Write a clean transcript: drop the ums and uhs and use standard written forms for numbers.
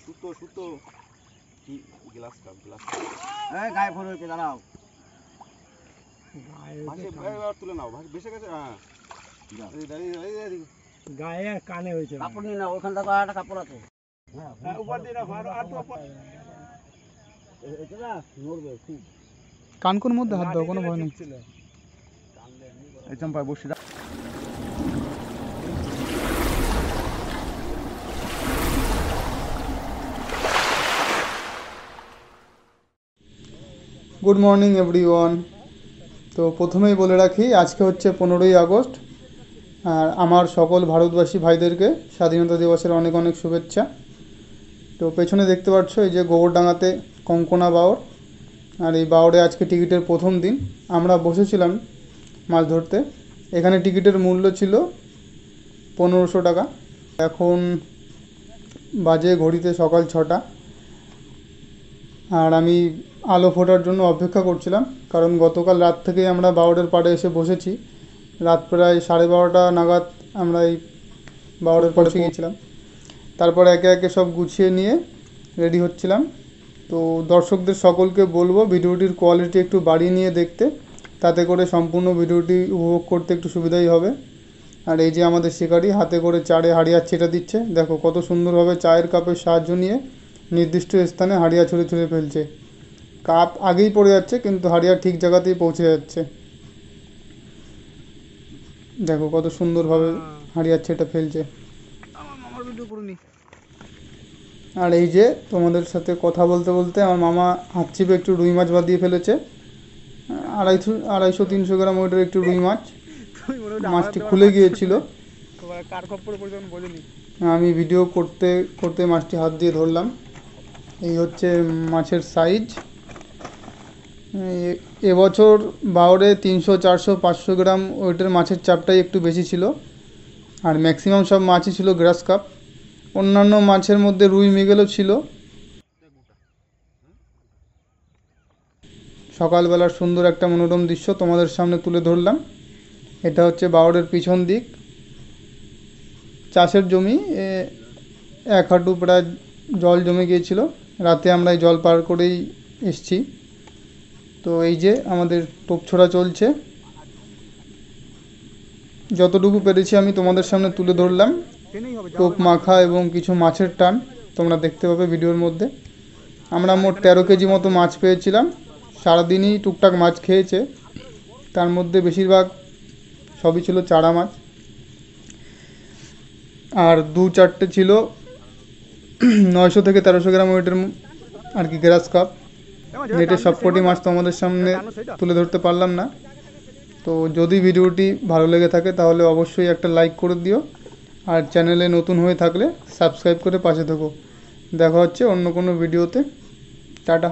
সুতো সুতো কি গ্লাস কাপ গায়ে ভরে হয়েছে দাঁড়াও এবার তুলে নাও ভাই বেশি গেছে। হ্যাঁ গায়ে আর কানে হয়েছে। কাপড় নিয়ে না, ওখান থেকে একটা কাপড় আছে। হ্যাঁ উপর দিয়ে রাখো আর উপর এটা না নড়বে খুব। কানকুর মধ্যে হাত দাও, কোনো ভয় নেই। এই চম্পায় বসে গুড মর্নিং এভরিওয়ান। তো প্রথমেই বলে রাখি, আজকে হচ্ছে 15ই আগস্ট, আর আমার সকল ভারতবাসী ভাইদেরকে স্বাধীনতা দিবসের অনেক অনেক শুভেচ্ছা। তো পেছনে দেখতে পাচ্ছ এই যে গোবরডাঙ্গাতে কঙ্কনা বাওড়, আর এই বাওড়ে আজকে টিকিটের প্রথম দিন। আমরা বসেছিলাম মাছ ধরতে। এখানে টিকিটের মূল্য ছিল 1500 টাকা। এখন বাজে ঘড়িতে সকাল 6টা, আর আমি আলো ফোটার জন্য অপেক্ষা করছিলাম, কারণ গতকাল রাত থেকেই আমরা বাওড়ের পাড়ে এসে বসেছি। রাত প্রায় 12:30 নাগাদ আমরা এই বাওড়ের পাড়ে গিয়েছিলাম। তারপরে একে একে সব গুছিয়ে নিয়ে রেডি হচ্ছিলাম। তো দর্শকদের সকলকে বলবো ভিডিওটির কোয়ালিটি একটু বাড়িয়ে নিয়ে দেখতে, তাতে করে সম্পূর্ণ ভিডিওটি উপভোগ করতে একটু সুবিধাই হবে। আর এই যে আমাদের শিকারি হাতে করে চারে হাড়িয়া ছেটা দিচ্ছে, দেখো কত সুন্দরভাবে চায়ের কাপের সাহায্য নিয়ে নির্দিষ্ট স্থানে হাড়িয়া ছুঁড়ে ছুঁড়ে ফেলছে। কাপ আগেই পড়ে যাচ্ছে, কিন্তু হাড়িয়া ঠিক জায়গাতেই পৌঁছে যাচ্ছে। দেখো কত সুন্দরভাবে হাড়িয়া ছেটা ফেলছে। আর এই যে তোমাদের সাথে কথা বলতে বলতে আমার মামা হাত চিপে একটু রুই মাছ বাঁধিয়ে ফেলেছে। 250-300 গ্রাম ওইটার একটু রুই মাছ। মাছটি খুলে গিয়েছিল, আমি ভিডিও করতে করতে মাছটি হাত দিয়ে ধরলাম। এই হচ্ছে মাছের সাইজ। এবছর বাওড়ে 300-400-500 গ্রাম ওইটার মাছের চাপটাই একটু বেশি ছিল, আর ম্যাক্সিমাম সব মাছই ছিল গ্রাস কাপ। অন্যান্য মাছের মধ্যে রুই মৃগেলও ছিল। সকালবেলার সুন্দর একটা মনোরম দৃশ্য তোমাদের সামনে তুলে ধরলাম। এটা হচ্ছে বাওড়ের পিছন দিক, চাষের জমি। 1 হাঁটু প্রায় জল জমে গিয়েছিল। রাতে আমরা এই জল পার করেই এসছি। তো এই যে আমাদের টোপ ছোড়া চলছে, যতটুকু পেরেছি আমি তোমাদের সামনে তুলে ধরলাম। টোপ মাখা এবং কিছু মাছের টান তোমরা দেখতে পাবে ভিডিওর মধ্যে। আমরা মোট 13 কেজি মতো মাছ পেয়েছিলাম। সারাদিনই টুকটাক মাছ খেয়েছে, তার মধ্যে বেশিরভাগ সবই ছিল চারা মাছ। আর 2-4টে ছিল 900 থেকে 1300 গ্রাম ওয়েটের আর কি গ্রাস কাপ। নেটে সবকটি মাছ তো আমাদের সামনে তুলে ধরতে পারলাম না। তো যদি ভিডিওটি ভালো লেগে থাকে তাহলে অবশ্যই একটা লাইক করে দিও, আর চ্যানেলে নতুন হয়ে থাকলে সাবস্ক্রাইব করে পাশে থেকো। দেখা হচ্ছে অন্য কোনো ভিডিওতে। টাটা।